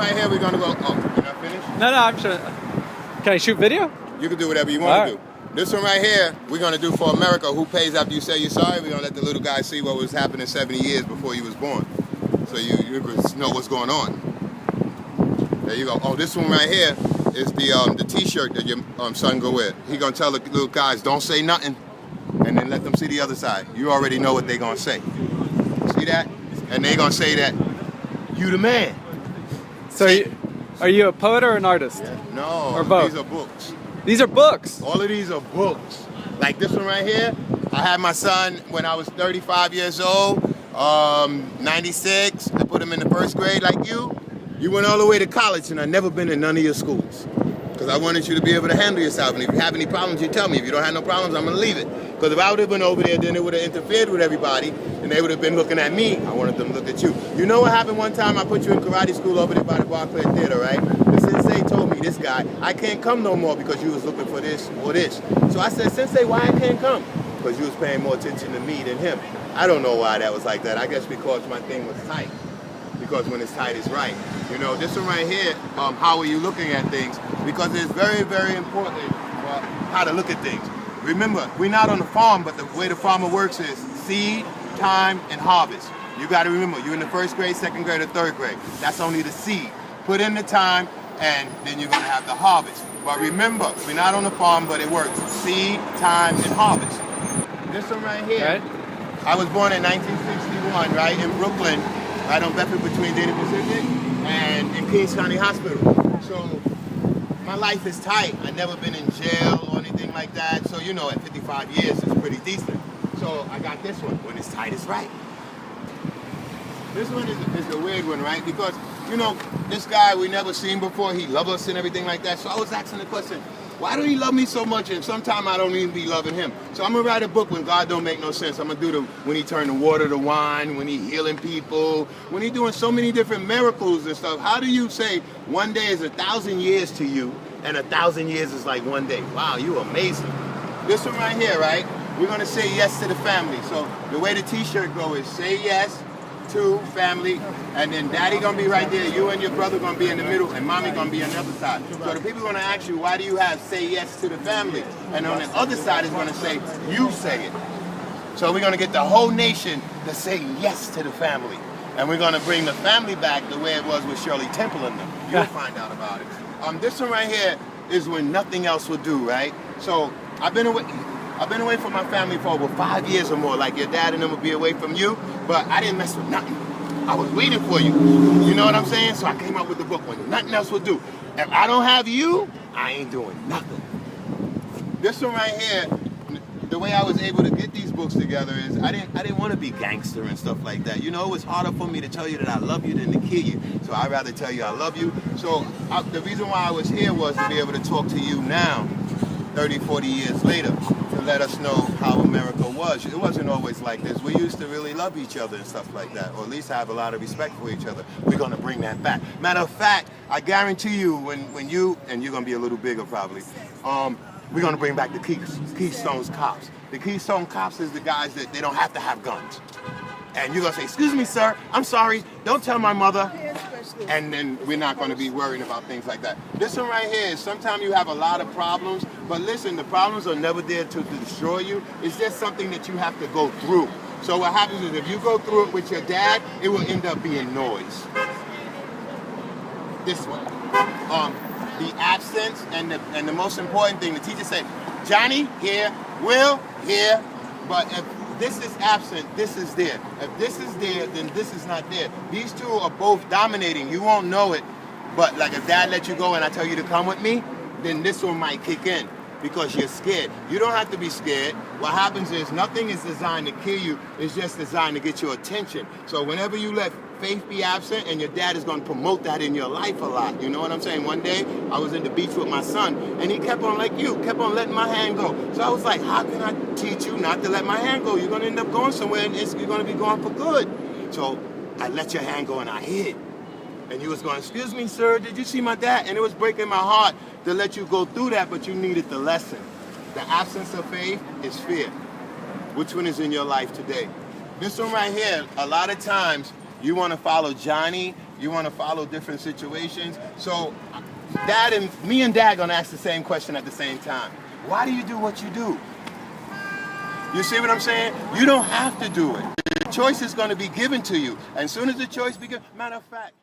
right here, we're gonna go. Oh, you're not finished? No, I'm sure. Can I shoot video? You can do whatever you want to do. This one right here, we're gonna do for America. Who pays after you say you're sorry? We're gonna let the little guy see what was happening 70 years before he was born, so you know what's going on. There you go. Oh, this one right here is the T-shirt that your son go wear. He gonna tell the little guys, don't say nothing, and then let them see the other side. You already know what they gonna say. See that? And they gonna say that you the man. So, are you a poet or an artist? No, or both? These are books. These are books. All of these are books. Like this one right here. I had my son when I was 35 years old. 96. I put him in the first grade like you. You went all the way to college, and I've never been in none of your schools. Because I wanted you to be able to handle yourself. And if you have any problems, you tell me. If you don't have no problems, I'm going to leave it. Because if I would have been over there, then it would have interfered with everybody. And they would have been looking at me. I wanted them to look at you. You know what happened one time? I put you in karate school over there by the Barclay Theater, right? The sensei told me, this guy, I can't come no more because you was looking for this or this. So I said, Sensei, why I can't come? Because you was paying more attention to me than him. I don't know why that was like that. I guess because my thing was tight. Because when it's tight, it's right. You know, this one right here, how are you looking at things? Because it's very, very important how to look at things. Remember, we're not on the farm, but the way the farmer works is seed, time, and harvest. You got to remember, you're in the first grade, second grade, or third grade. That's only the seed. Put in the time, and then you're going to have the harvest. But remember, we're not on the farm, but it works. Seed, time, and harvest. This one right here, I was born in 1961, right, in Brooklyn, right on Bedford between Dana Pacific and in Kings County Hospital. So my life is tight. I've never been in jail or anything like that. So, you know, at 55 years, it's pretty decent. So I got this one. When it's tight, it's right. This one is the weird one, right? Because, you know, this guy we never seen before, he loves us and everything like that. So I was asking the question, why do he love me so much? And sometimes I don't even be loving him. So I'm gonna write a book when God don't make no sense. I'm gonna do when he turned the water to wine, when he healing people, when he doing so many different miracles and stuff. How do you say one day is 1,000 years to you and 1,000 years is like one day? Wow, you amazing. This one right here, right? We're gonna say yes to the family. So the way the T-shirt go is say yes to family, and then daddy gonna be right there, you and your brother gonna be in the middle, and mommy gonna be on the other side. So the people gonna ask you, why do you have say yes to the family? And on the other side is gonna say, you say it. So we're gonna get the whole nation to say yes to the family. And we're gonna bring the family back the way it was with Shirley Temple and them. You'll find out about it. This one right here is when nothing else will do, right? So I've been away from my family for over 5 years or more. Like your dad and them would be away from you, but I didn't mess with nothing. I was waiting for you. You know what I'm saying? So I came up with the book when nothing else would do. If I don't have you, I ain't doing nothing. This one right here, the way I was able to get these books together is I didn't want to be gangster and stuff like that. You know, it was harder for me to tell you that I love you than to kill you. So I'd rather tell you I love you. So the reason why I was here was to be able to talk to you now, 30, 40 years later, to let us know how America was. It wasn't always like this. We used to really love each other and stuff like that, or at least have a lot of respect for each other. We're gonna bring that back. Matter of fact, I guarantee you when you, and you're gonna be a little bigger probably, we're gonna bring back the Keystone Cops. The Keystone Cops is the guys that they don't have to have guns. And you're gonna say, excuse me, sir, I'm sorry, don't tell my mother. And then we're not gonna be worrying about things like that. This one right here is sometimes you have a lot of problems, but listen, the problems are never there to destroy you. It's just something that you have to go through. So what happens is if you go through it with your dad, it will end up being noise. This one. The absence and the most important thing, the teacher said, Johnny, here, Will, here, but if this is absent, this is there. If this is there, then this is not there. These two are both dominating. You won't know it, but like if dad let you go and I tell you to come with me, then this one might kick in because you're scared. You don't have to be scared. What happens is nothing is designed to kill you. It's just designed to get your attention. So whenever you let faith be absent, and your dad is going to promote that in your life a lot. You know what I'm saying? One day, I was in the beach with my son, and he kept on, like you, kept on letting my hand go. So I was like, how can I teach you not to let my hand go? You're going to end up going somewhere, and you're going to be going for good. So I let your hand go, and I hid. And you was going, excuse me, sir, did you see my dad? And it was breaking my heart to let you go through that, but you needed the lesson. The absence of faith is fear. Which one is in your life today? This one right here, a lot of times, you want to follow Johnny You want to follow different situations. So Dad and me and Dad gonna ask the same question at the same time. Why do you do what you do? You see what I'm saying? You don't have to do it. The choice is going to be given to you. And as soon as the choice begins, matter of fact,